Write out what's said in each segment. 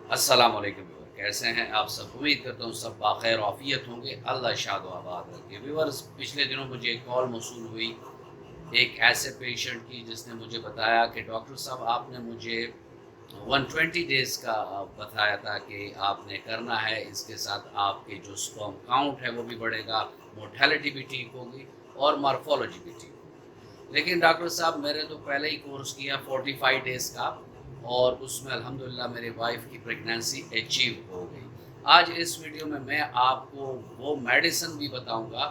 अस्सलाम वालेकुम व्यूअर, कैसे हैं आप सब। उम्मीद करता हूँ सब बाखैर आफियत होंगे। अल्लाह शाद व आबाद रखे। व्यूअर्स, पिछले दिनों मुझे एक कॉल मौसूल हुई एक ऐसे पेशेंट की जिसने मुझे बताया कि डॉक्टर साहब आपने मुझे 120 डेज़ का बताया था कि आपने करना है, इसके साथ आपके जो स्पर्म काउंट है वो भी बढ़ेगा, मोर्टेलिटी भी ठीक होगी और मॉर्फोलॉजी भी ठीक होगी। लेकिन डॉक्टर साहब मैंने तो पहले ही कोर्स किया 45 डेज़ का और उसमें अल्हम्दुलिल्लाह मेरी वाइफ की प्रेगनेंसी अचीव हो गई। आज इस वीडियो में मैं आपको वो मेडिसिन भी बताऊंगा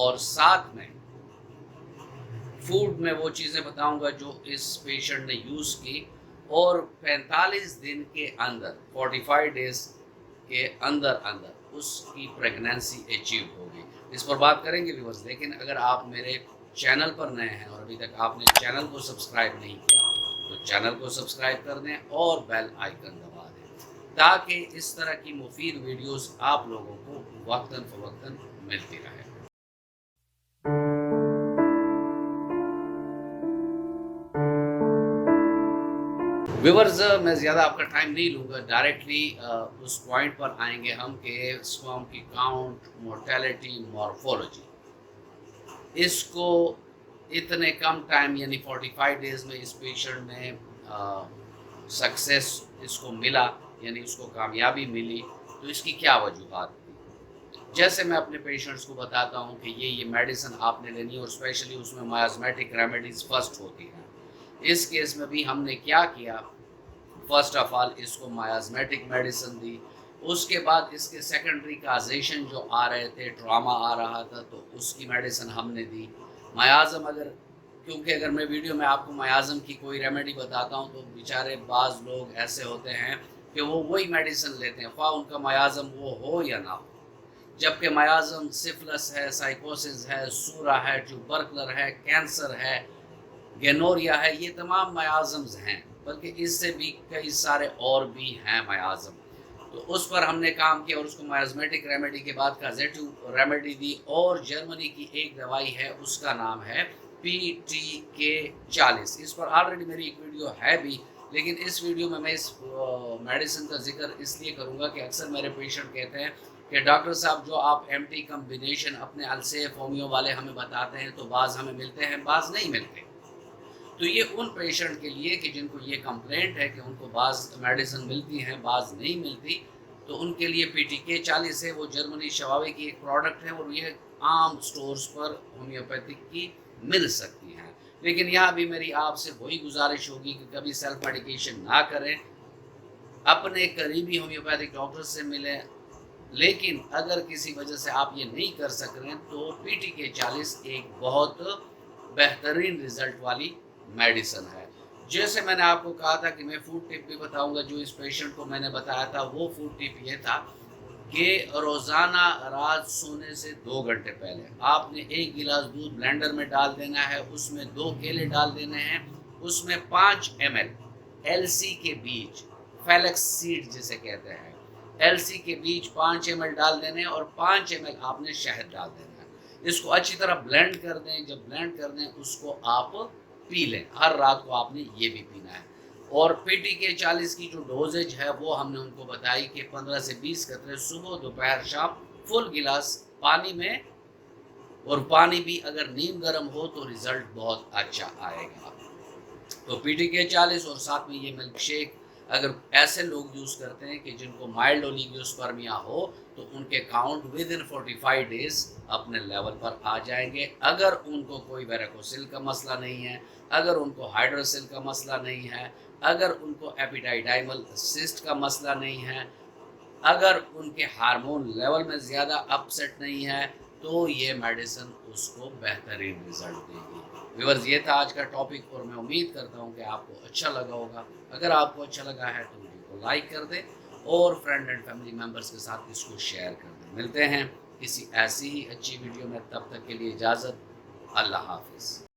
और साथ में फूड में वो चीज़ें बताऊंगा जो इस पेशेंट ने यूज़ की और 45 दिन के अंदर 45 डेज के अंदर अंदर उसकी प्रेगनेंसी अचीव होगी। इस पर बात करेंगे व्यूअर्स। लेकिन अगर आप मेरे चैनल पर नए हैं और अभी तक आपने चैनल को सब्सक्राइब नहीं किया तो चैनल को सब्सक्राइब कर दें और बेल आइकन दबा दें ताकि इस तरह की मुफीद वीडियोस आप लोगों को वक्तन फ़वक्तन मिलती रहे। व्यूअर्स, मैं ज़्यादा आपका टाइम नहीं लूँगा, डायरेक्टली उस पॉइंट पर आएंगे हम कि स्पर्म की काउंट, मोर्टेलिटी, मॉर्फोलॉजी, इसको इतने कम टाइम यानी 45 डेज़ में इस पेशेंट में सक्सेस इसको मिला, यानी उसको कामयाबी मिली। तो इसकी क्या वजूहत थी? जैसे मैं अपने पेशेंट्स को बताता हूँ कि ये मेडिसिन आपने लेनी है और स्पेशली उसमें मायाज़मेटिक रेमेडीज़ फर्स्ट होती हैं। इस केस में भी हमने क्या किया, फर्स्ट ऑफ ऑल इसको मायाज़मेटिक मेडिसिन दी। उसके बाद इसके सेकेंडरी काजेशन जो आ रहे थे, ट्रामा आ रहा था, तो उसकी मेडिसिन हमने दी। मायाज़म क्योंकि अगर मैं वीडियो में आपको मायाज़म की कोई रेमेडी बताता हूँ तो बेचारे बाज़ लोग ऐसे होते हैं कि वो वही मेडिसिन लेते हैं, ख्वाह उनका मायाज़म वो हो या ना हो। जबकि मायाज़म सिफिलिस है, साइकोसिस है, सूरा है, ट्यूबरकुलर है, कैंसर है, गेनोरिया है, ये तमाम मायाज़म्स हैं, बल्कि इससे भी कई सारे और भी हैं मायाज़म। तो उस पर हमने काम किया और उसको मायाज़मेटिक रेमेडी के बाद काजेटिव रेमेडी दी। और जर्मनी की एक दवाई है, उसका नाम है PTK40। इस पर ऑलरेडी मेरी एक वीडियो है भी, लेकिन इस वीडियो में मैं इस मेडिसिन का जिक्र इसलिए करूँगा कि अक्सर मेरे पेशेंट कहते हैं कि डॉक्टर साहब जो आप एमटी कम्बिनेशन अपने अलसेफ होमियो वाले हमें बताते हैं तो बाज़ हमें मिलते हैं, बाज़ नहीं मिलते। तो ये उन पेशेंट के लिए कि जिनको ये कंप्लेंट है कि उनको बाज़ मेडिसिन मिलती हैं, बाज़ नहीं मिलती, तो उनके लिए PTK40 है, वो जर्मनी शवावे की एक प्रोडक्ट है और ये आम स्टोर्स पर होम्योपैथिक की मिल सकती हैं। लेकिन यहाँ भी मेरी आपसे वही गुजारिश होगी कि कभी सेल्फ मेडिकेशन ना करें, अपने करीबी होम्योपैथिक डॉक्टर से मिलें। लेकिन अगर किसी वजह से आप ये नहीं कर सक रहे हैं तो PTK40 एक बहुत बेहतरीन रिज़ल्ट वाली मेडिसिन है। जैसे मैंने आपको कहा था कि मैं फूड टिप भी बताऊंगा, जो इस पेशेंट को मैंने बताया था वो फूड टिप ये था कि रोज़ाना रात सोने से 2 घंटे पहले आपने 1 गिलास दूध ब्लेंडर में डाल देना है, उसमें 2 केले डाल देने हैं, उसमें 5 ml एलसी के बीज, फैलेक्स सीड जिसे कहते हैं, एलसी के बीज 5 ml डाल देने और 5 ml आपने शहद डाल देना है। इसको अच्छी तरह ब्लेंड कर दें। जब ब्लेंड कर दें उसको आप पी लें। हर रात को आपने ये भी पीना है। और PTK40 की जो डोजेज है वो हमने उनको बताई कि 15 से 20 कतरे सुबह, दोपहर, शाम फुल गिलास पानी में, और पानी भी अगर नीम गर्म हो तो रिज़ल्ट बहुत अच्छा आएगा। तो PTK40 और साथ में ये मिल्क शेक अगर ऐसे लोग यूज़ करते हैं कि जिनको माइल्ड ओलिगोस्पर्मिया हो तो उनके काउंट विद इन 45 डेज़ अपने लेवल पर आ जाएंगे। अगर उनको कोई वेरिकोसिल का मसला नहीं है, अगर उनको हाइड्रोसिल का मसला नहीं है, अगर उनको एपिडाइडाइमल सिस्ट का मसला नहीं है, अगर उनके हार्मोन लेवल में ज़्यादा अपसेट नहीं है, तो ये मेडिसिन उसको बेहतरीन रिज़ल्ट देगी। व्यूअर्स, ये था आज का टॉपिक और मैं उम्मीद करता हूँ कि आपको अच्छा लगा होगा। अगर आपको अच्छा लगा है तो वीडियो को लाइक कर दें और फ्रेंड एंड फैमिली मेम्बर्स के साथ इसको शेयर कर दें। मिलते हैं किसी ऐसी ही अच्छी वीडियो में, तब तक के लिए इजाज़त। अल्लाह हाफिज़।